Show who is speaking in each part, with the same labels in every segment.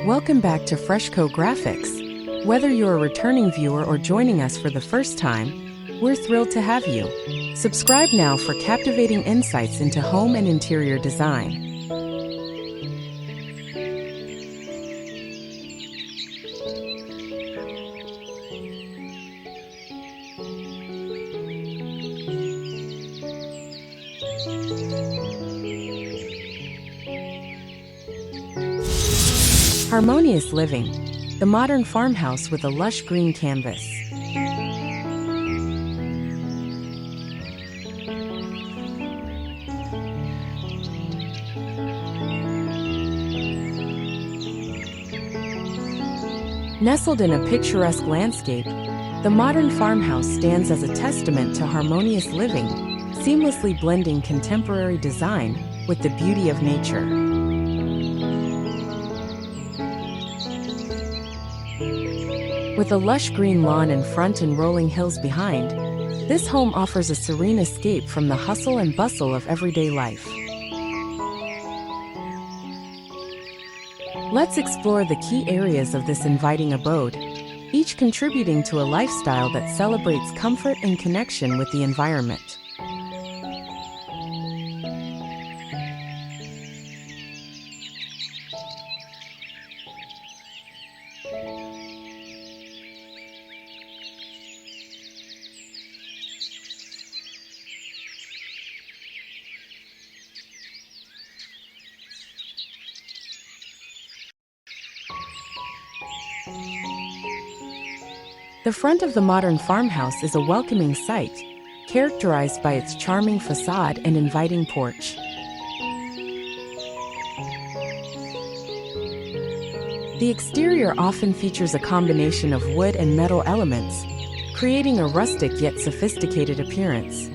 Speaker 1: Welcome back to FreshCo Graphics. Whether you're a returning viewer or joining us for the first time, we're thrilled to have you. Subscribe now for captivating insights into home and interior design. Harmonious living, the modern farmhouse with a lush green canvas. Nestled in a picturesque landscape, the modern farmhouse stands as a testament to harmonious living, seamlessly blending contemporary design with the beauty of nature. With a lush green lawn in front and rolling hills behind, this home offers a serene escape from the hustle and bustle of everyday life. Let's explore the key areas of this inviting abode, each contributing to a lifestyle that celebrates comfort and connection with the environment. The front of the modern farmhouse is a welcoming sight, characterized by its charming facade and inviting porch. The exterior often features a combination of wood and metal elements, creating a rustic yet sophisticated appearance.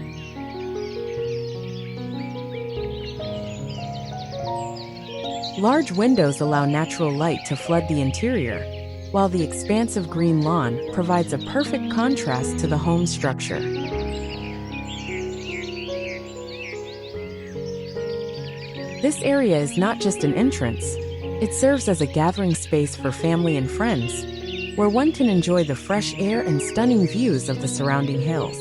Speaker 1: Large windows allow natural light to flood the interior, while the expansive green lawn provides a perfect contrast to the home structure. This area is not just an entrance, it serves as a gathering space for family and friends, where one can enjoy the fresh air and stunning views of the surrounding hills.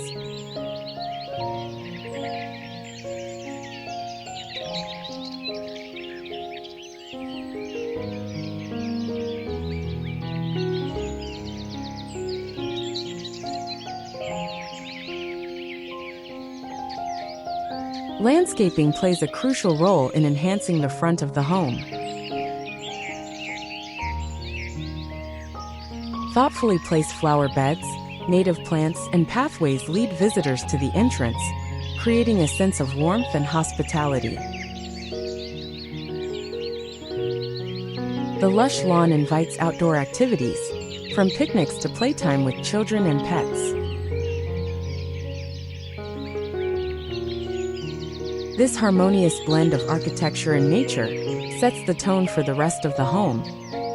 Speaker 1: Landscaping plays a crucial role in enhancing the front of the home. Thoughtfully placed flower beds, native plants, and pathways lead visitors to the entrance, creating a sense of warmth and hospitality. The lush lawn invites outdoor activities, from picnics to playtime with children and pets. This harmonious blend of architecture and nature sets the tone for the rest of the home,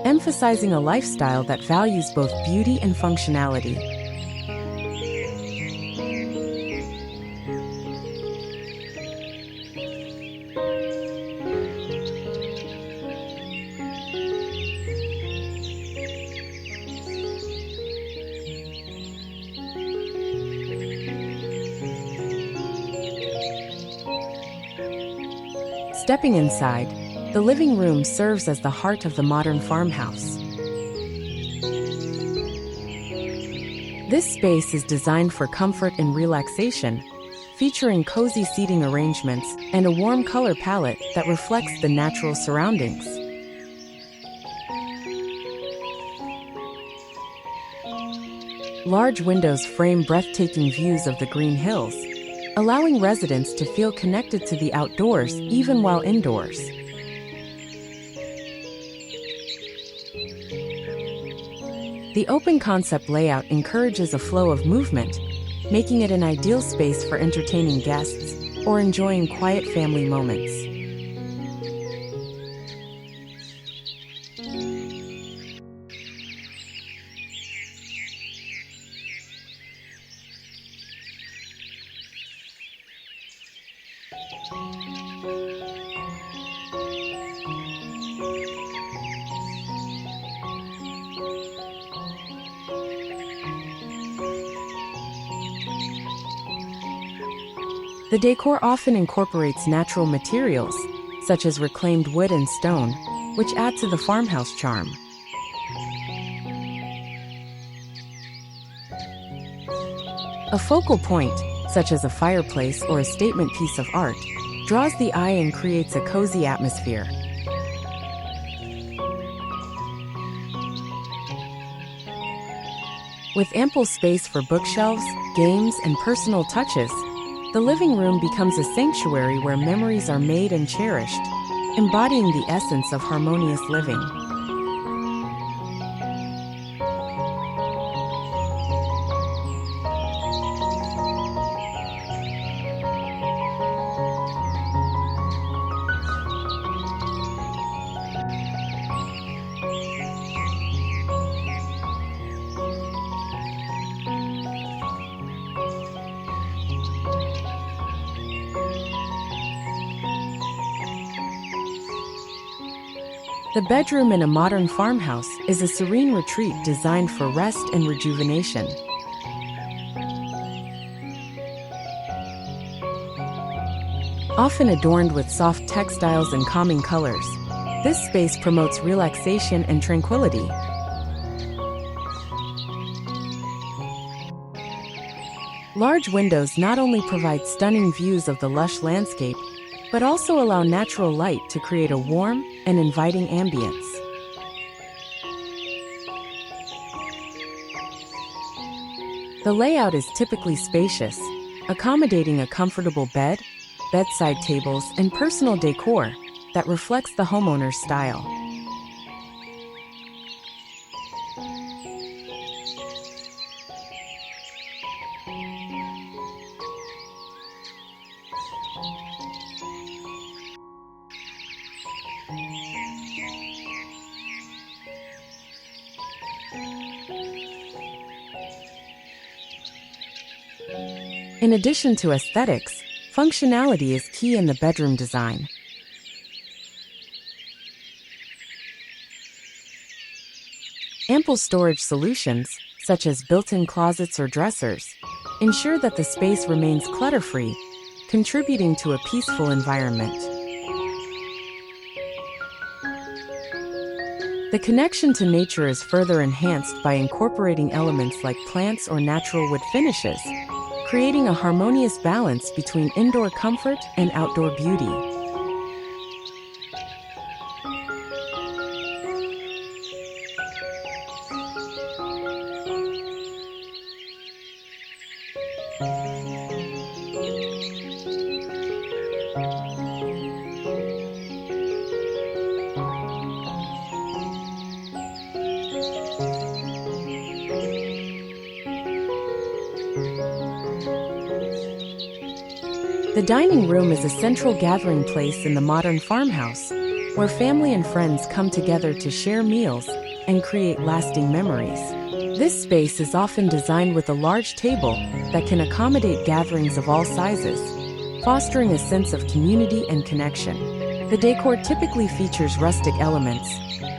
Speaker 1: emphasizing a lifestyle that values both beauty and functionality. Stepping inside, the living room serves as the heart of the modern farmhouse. This space is designed for comfort and relaxation, featuring cozy seating arrangements and a warm color palette that reflects the natural surroundings. Large windows frame breathtaking views of the green hills, allowing residents to feel connected to the outdoors even while indoors. The open concept layout encourages a flow of movement, making it an ideal space for entertaining guests or enjoying quiet family moments. The decor often incorporates natural materials, such as reclaimed wood and stone, which add to the farmhouse charm. A focal point, such as a fireplace or a statement piece of art, draws the eye and creates a cozy atmosphere. With ample space for bookshelves, games, and personal touches, the living room becomes a sanctuary where memories are made and cherished, embodying the essence of harmonious living. The bedroom in a modern farmhouse is a serene retreat designed for rest and rejuvenation. Often adorned with soft textiles and calming colors, this space promotes relaxation and tranquility. Large windows not only provide stunning views of the lush landscape, but also allow natural light to create a warm and inviting ambience. The layout is typically spacious, accommodating a comfortable bed, bedside tables, and personal decor that reflects the homeowner's style. In addition to aesthetics, functionality is key in the bedroom design. Ample storage solutions, such as built-in closets or dressers, ensure that the space remains clutter-free, contributing to a peaceful environment. The connection to nature is further enhanced by incorporating elements like plants or natural wood finishes, creating a harmonious balance between indoor comfort and outdoor beauty. The dining room is a central gathering place in the modern farmhouse, where family and friends come together to share meals and create lasting memories. This space is often designed with a large table that can accommodate gatherings of all sizes, fostering a sense of community and connection. The decor typically features rustic elements,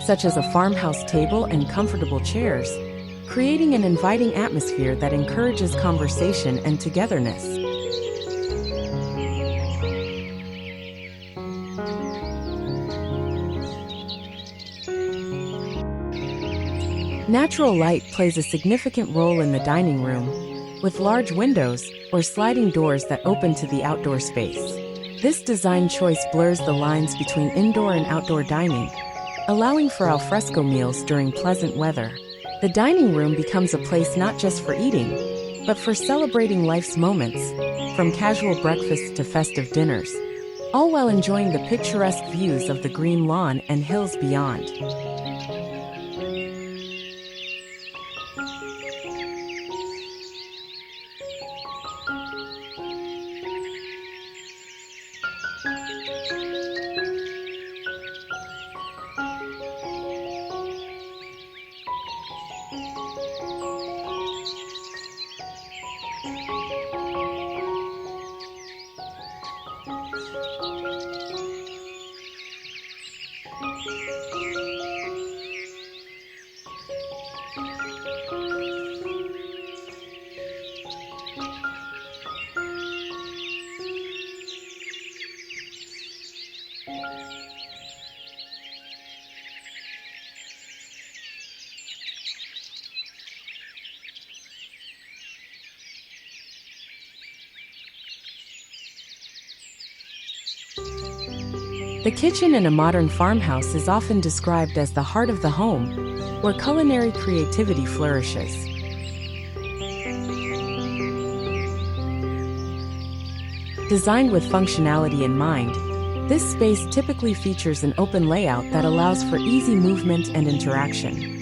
Speaker 1: such as a farmhouse table and comfortable chairs, creating an inviting atmosphere that encourages conversation and togetherness. Natural light plays a significant role in the dining room, with large windows or sliding doors that open to the outdoor space. This design choice blurs the lines between indoor and outdoor dining, allowing for al fresco meals during pleasant weather. The dining room becomes a place not just for eating, but for celebrating life's moments, from casual breakfasts to festive dinners, all while enjoying the picturesque views of the green lawn and hills beyond. The kitchen in a modern farmhouse is often described as the heart of the home, where culinary creativity flourishes. Designed with functionality in mind, this space typically features an open layout that allows for easy movement and interaction.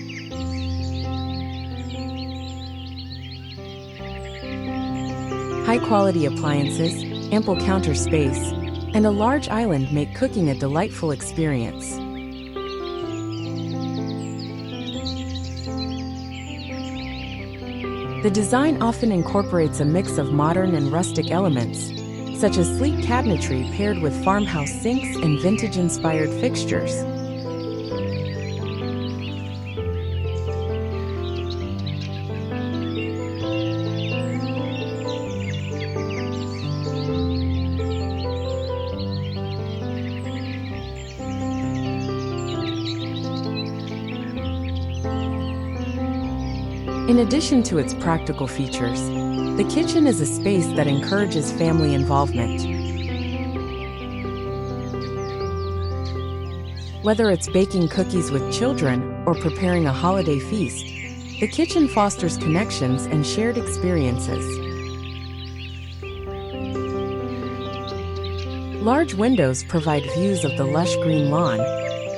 Speaker 1: High-quality appliances, ample counter space, and a large island make cooking a delightful experience. The design often incorporates a mix of modern and rustic elements, such as sleek cabinetry paired with farmhouse sinks and vintage-inspired fixtures. In addition to its practical features, the kitchen is a space that encourages family involvement. Whether it's baking cookies with children or preparing a holiday feast, the kitchen fosters connections and shared experiences. Large windows provide views of the lush green lawn,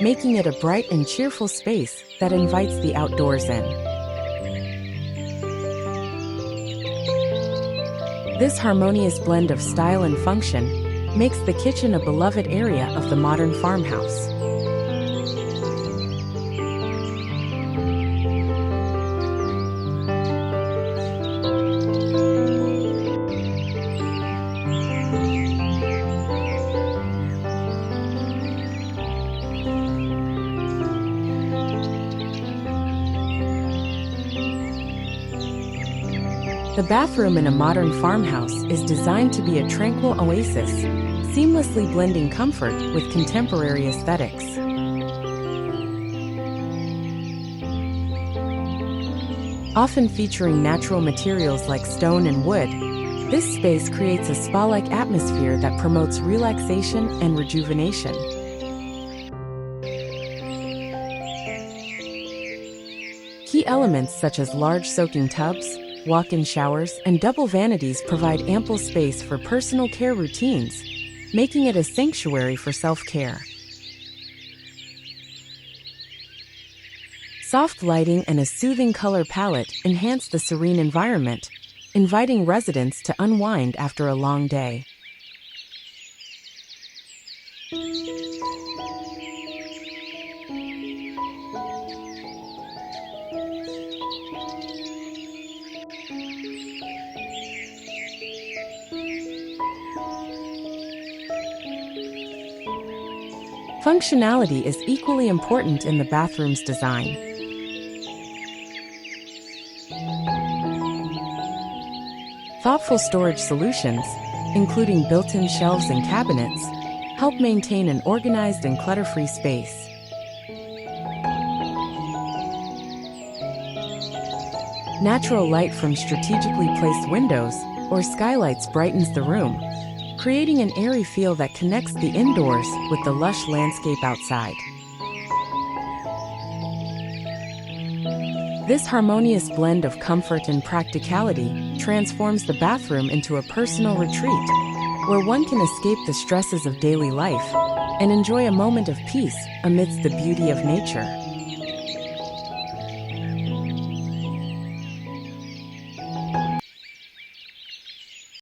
Speaker 1: making it a bright and cheerful space that invites the outdoors in. This harmonious blend of style and function makes the kitchen a beloved area of the modern farmhouse. The bathroom in a modern farmhouse is designed to be a tranquil oasis, seamlessly blending comfort with contemporary aesthetics. Often featuring natural materials like stone and wood, this space creates a spa-like atmosphere that promotes relaxation and rejuvenation. Key elements such as large soaking tubs, walk-in showers, and double vanities provide ample space for personal care routines, making it a sanctuary for self-care. Soft lighting and a soothing color palette enhance the serene environment, inviting residents to unwind after a long day. Functionality is equally important in the bathroom's design. Thoughtful storage solutions, including built-in shelves and cabinets, help maintain an organized and clutter-free space. Natural light from strategically placed windows or skylights brightens the room, creating an airy feel that connects the indoors with the lush landscape outside. This harmonious blend of comfort and practicality transforms the bathroom into a personal retreat, where one can escape the stresses of daily life and enjoy a moment of peace amidst the beauty of nature.